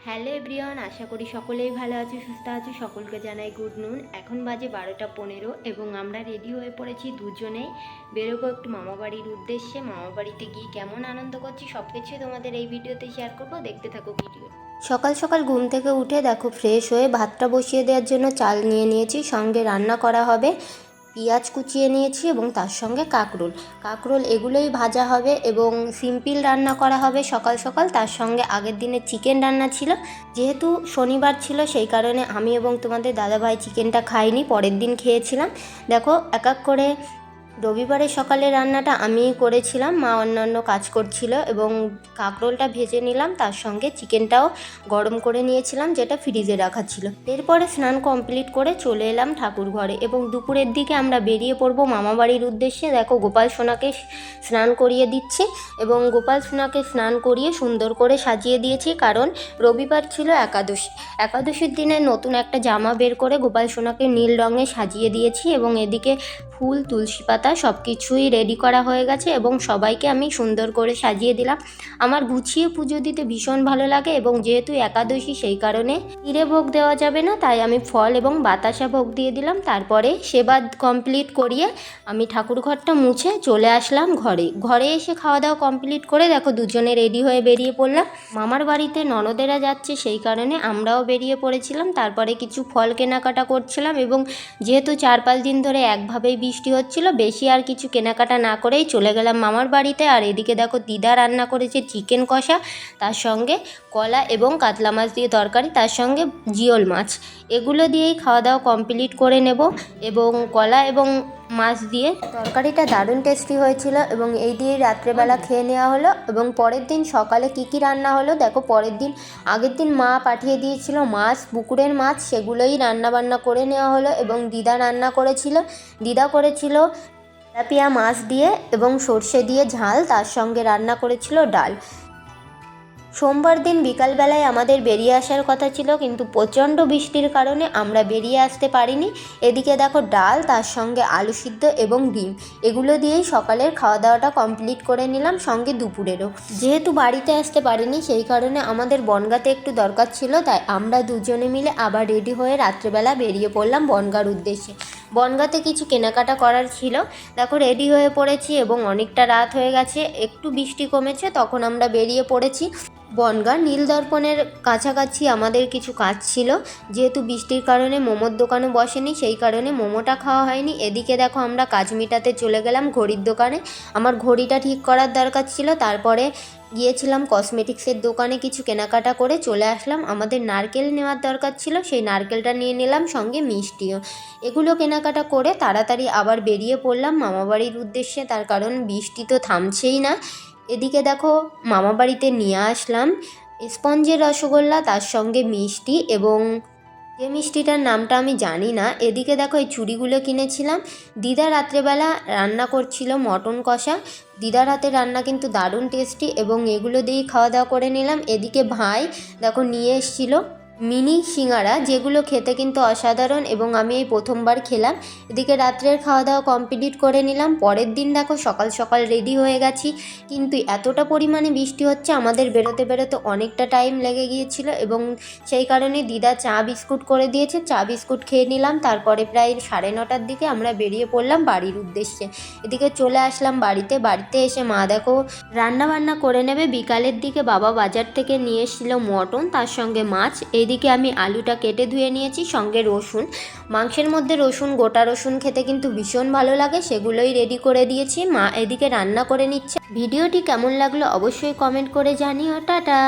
Hello everyone, আশা করি সকলেই ভালো আছো, সুস্থ আছো। সকলকে জানাই গুড নুন। এখন বাজে 12টা 15 এবং আমরা রেডি হয়ে পড়েছি, দুজনেই বেরোবো একটু মামাবাড়ির উদ্দেশ্যে। মামাবাড়িতে গিয়ে কেমন আনন্দ করছি সব কিছুই তোমাদের এই ভিডিওতে শেয়ার করবো, দেখতে থাকো ভিডিও। সকাল সকাল ঘুম থেকে উঠে দেখো ফ্রেশ হয়ে ভাতটা বসিয়ে দেওয়ার জন্য চাল নিয়ে নিয়েছি। সঙ্গে রান্না করা হবে, পেঁয়াজ কুচিয়ে নিয়েছি এবং তার সঙ্গে কাঁকরোল এগুলোই ভাজা হবে এবং সিম্পল রান্না করা হবে সকাল সকাল। তার সঙ্গে আগের দিনে চিকেন রান্না ছিল, যেহেতু শনিবার ছিল সেই কারণে আমি এবং তোমাদের দাদাভাই চিকেনটা খাইনি, পরের দিন খেয়েছিলাম। দেখো এক এক করে রবিবারের সকালে রান্নাটা আমিই করেছিলাম, মা অন্যান্য কাজ করছিল এবং কাঁকরোলটা ভেজে নিলাম, তার সঙ্গে চিকেনটাও গরম করে নিয়েছিলাম যেটা ফ্রিজে রাখা ছিল। এরপরে স্নান কমপ্লিট করে চলে এলাম ঠাকুর ঘরে এবং দুপুরের দিকে আমরা বেরিয়ে পড়বো মামাবাড়ির উদ্দেশ্যে। দেখো গোপাল সোনাকে স্নান করিয়ে দিচ্ছি এবং গোপাল সোনাকে স্নান করিয়ে সুন্দর করে সাজিয়ে দিয়েছি, কারণ রবিবার ছিল একাদশীর দিনে নতুন একটা জামা বের করে গোপাল সোনাকে নীল রঙে সাজিয়ে দিয়েছি এবং এদিকে ফুল, তুলসী পাতা সব কিছুই রেডি করা হয়ে গেছে এবং সবাইকে আমি সুন্দর করে সাজিয়ে দিলাম। আমার গুছিয়ে পুজো দিতে ভীষণ ভালো লাগে এবং যেহেতু একাদশী সেই কারণে চিড়ে ভোগ দেওয়া যাবে না, তাই আমি ফল এবং বাতাসা ভোগ দিয়ে দিলাম। তারপরে সেবা কমপ্লিট করিয়ে আমি ঠাকুর ঘরটা মুছে চলে আসলাম ঘরে এসে খাওয়া দাওয়া কমপ্লিট করে দেখো দুজনে রেডি হয়ে বেরিয়ে পড়লাম। মামার বাড়িতে ননদেরা যাচ্ছে সেই কারণে আমরাও বেরিয়ে পড়েছিলাম। তারপরে কিছু ফল কেনাকাটা করছিলাম এবং যেহেতু 4-5 দিন ধরে একভাবেই বৃষ্টি হচ্ছিল, বেশি আর কিছু কেনাকাটা না করেই চলে গেলাম মামার বাড়িতে। আর এদিকে দেখো দিদা রান্না করেছে চিকেন কষা, তার সঙ্গে কলা এবং কাতলা মাছ দিয়ে তরকারি, তার সঙ্গে জিওল মাছ। এগুলো দিয়েই খাওয়া দাওয়া কমপ্লিট করে নেব এবং কলা এবং মাছ দিয়ে তরকারিটা দারুণ টেস্টি হয়েছিল এবং এই দিয়েই রাত্রেবেলা খেয়ে নেওয়া হলো। এবং পরের দিন সকালে কি রান্না হলো দেখো। আগের দিন মা পাঠিয়ে দিয়েছিল মাছ, পুকুরের মাছ, সেগুলোই রান্না করে নেওয়া হলো এবং দিদা করেছিল তেলাপিয়া মাছ দিয়ে এবং সর্ষে দিয়ে ঝাল, তার সঙ্গে রান্না করেছিল ডাল। সোমবার দিন বিকালবেলায় আমাদের বেরিয়ে আসার কথা ছিল, কিন্তু প্রচণ্ড বৃষ্টির কারণে আমরা বেরিয়ে আসতে পারিনি। এদিকে দেখো ডাল, তার সঙ্গে আলু সিদ্ধ এবং ডিম, এগুলো দিয়েই সকালের খাওয়া দাওয়াটা কমপ্লিট করে নিলাম, সঙ্গে দুপুরেরও। যেহেতু বাড়িতে আসতে পারিনি সেই কারণে আমাদের বনগাঁতে একটু দরকার ছিল, তাই আমরা দুজনে মিলে আবার রেডি হয়ে রাত্রেবেলা বেরিয়ে পড়লাম বনগাঁর উদ্দেশ্যে। বনগাঁতে কিছু কেনাকাটা করার ছিল। দেখো রেডি হয়ে পড়েছি এবং অনেকটা রাত হয়ে গেছে, একটু বৃষ্টি কমেছে তখন আমরা বেরিয়ে পড়েছি। বনগাঁ নীলদর্পণের কাছাকাছি আমাদের কিছু কাজ ছিল, যেহেতু বৃষ্টির কারণে মোমোর দোকানও বসেনি সেই কারণে মোমোটা খাওয়া হয়নি। এদিকে দেখো আমরা কাজ মেটাতে চলে গেলাম ঘড়ির দোকানে, আমার ঘড়িটা ঠিক করার দরকার ছিল। তারপরে গিয়েছিলাম কসমেটিক্সের দোকানে, কিছু কেনাকাটা করে চলে আসলাম। আমাদের নারকেল নেওয়ার দরকার ছিল, সেই নারকেলটা নিয়ে নিলাম, সঙ্গে মিষ্টিও। এগুলো কেনাকাটা করে তাড়াতাড়ি আবার বেরিয়ে পড়লাম মামাবাড়ির উদ্দেশ্যে, তার কারণ বৃষ্টি তো থামছেই না। এদিকে দেখো মামাবাড়িতে নিয়ে আসলাম স্পঞ্জের রসগোল্লা, তার সঙ্গে মিষ্টি এবং যে মিষ্টিটার নামটা আমি জানি না। এদিকে দেখো এই চুড়িগুলো কিনেছিলাম। দিদা রাত্রেবেলা রান্না করছিল মটন কষা, দিদার হাতে রান্না কিন্তু দারুণ টেস্টি এবং এগুলো দিয়েই খাওয়া দাওয়া করে নিলাম। এদিকে ভাই দেখো নিয়ে এসেছিল মিনি সিঙ্গারা, যেগুলো খেতে কিন্তু অসাধারণ এবং আমি এই প্রথমবার খেলাম। এদিকে রাত্রের খাওয়া দাওয়া কমপ্লিট করে নিলাম। পরের দিন দেখো সকাল সকাল রেডি হয়ে গেছি, কিন্তু এতটা পরিমাণে বৃষ্টি হচ্ছে আমাদের বেরোতে অনেকটা টাইম লেগে গিয়েছিল এবং সেই কারণে দিদা চা বিস্কুট করে দিয়েছে, চা বিস্কুট খেয়ে নিলাম। তারপরে প্রায় 9:30টার দিকে আমরা বেরিয়ে পড়লাম বাড়ির উদ্দেশ্যে। এদিকে চলে আসলাম বাড়িতে এসে মা দেখো রান্না করে নেবে। বিকালের দিকে বাবা বাজার থেকে নিয়ে এসেছিল মটন, তার সঙ্গে মাছ। এইদিকে আমি আলুটা কেটে ধুয়ে নিয়েছি, সঙ্গে রসুন। মাংসের মধ্যে গোটা রসুন খেতে কিন্তু ভীষণ ভালো লাগে, সেগুলোই রেডি করে দিয়েছি। মা এদিকে রান্না করে নিচ্ছে। ভিডিওটি কেমন লাগলো অবশ্যই কমেন্ট করে জানিও। টাটা।